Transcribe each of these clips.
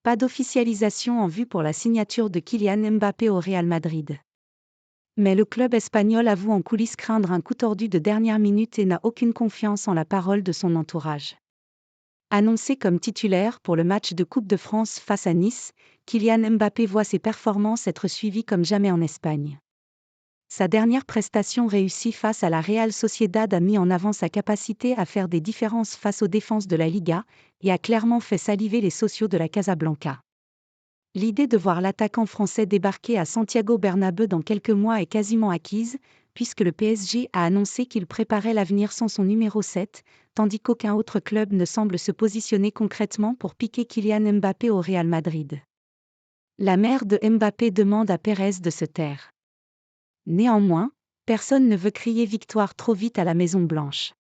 Pas d'officialisation en vue pour la signature de Kylian Mbappé au Real Madrid. Mais le club espagnol avoue en coulisses craindre un coup tordu de dernière minute et n'a aucune confiance en la parole de son entourage. Annoncé comme titulaire pour le match de Coupe de France face à Nice, Kylian Mbappé voit ses performances être suivies comme jamais en Espagne. Sa dernière prestation réussie face à la Real Sociedad a mis en avant sa capacité à faire des différences face aux défenses de la Liga, et a clairement fait saliver les socios de la Casablanca. L'idée de voir l'attaquant français débarquer à Santiago Bernabéu dans quelques mois est quasiment acquise, puisque le PSG a annoncé qu'il préparait l'avenir sans son numéro 7, tandis qu'aucun autre club ne semble se positionner concrètement pour piquer Kylian Mbappé au Real Madrid. La mère de Mbappé demande à Pérez de se taire. Néanmoins, personne ne veut crier victoire trop vite à la Maison-Blanche.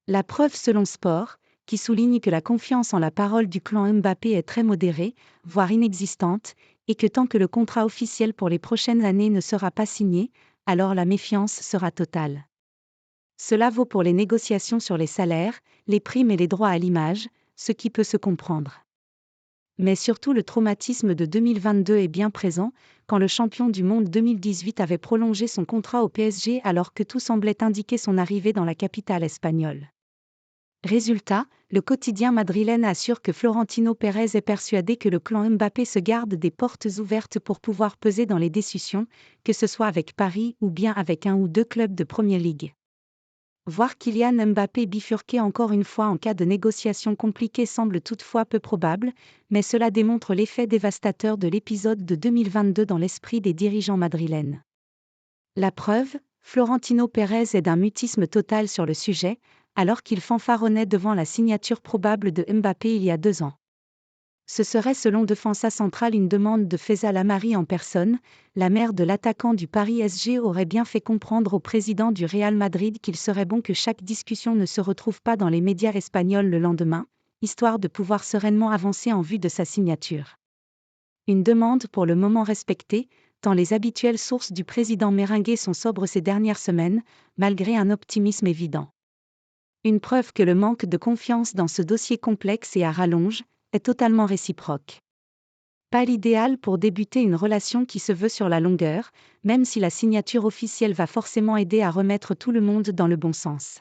La preuve selon Sport, qui souligne que la confiance en la parole du clan Mbappé est très modérée, voire inexistante, et que tant que le contrat officiel pour les prochaines années ne sera pas signé, alors la méfiance sera totale. Cela vaut pour les négociations sur les salaires, les primes et les droits à l'image, ce qui peut se comprendre. Mais surtout le traumatisme de 2022 est bien présent, quand le champion du monde 2018 avait prolongé son contrat au PSG alors que tout semblait indiquer son arrivée dans la capitale espagnole. Résultat, le quotidien madrilène assure que Florentino Pérez est persuadé que le clan Mbappé se garde des portes ouvertes pour pouvoir peser dans les décisions, que ce soit avec Paris ou bien avec un ou deux clubs de Premier League. Voir Kylian Mbappé bifurquer encore une fois en cas de négociation compliquée semble toutefois peu probable, mais cela démontre l'effet dévastateur de l'épisode de 2022 dans l'esprit des dirigeants madrilènes. La preuve, Florentino Pérez est d'un mutisme total sur le sujet, alors qu'il fanfaronnait devant la signature probable de Mbappé il y a 2 ans. Ce serait selon Defensa Central une demande de Faisal Amari en personne. La mère de l'attaquant du Paris SG aurait bien fait comprendre au président du Real Madrid qu'il serait bon que chaque discussion ne se retrouve pas dans les médias espagnols le lendemain, histoire de pouvoir sereinement avancer en vue de sa signature. Une demande pour le moment respectée, tant les habituelles sources du président merengue sont sobres ces dernières semaines, malgré un optimisme évident. Une preuve que le manque de confiance dans ce dossier complexe et à rallonge est totalement réciproque. Pas l'idéal pour débuter une relation qui se veut sur la longueur, même si la signature officielle va forcément aider à remettre tout le monde dans le bon sens.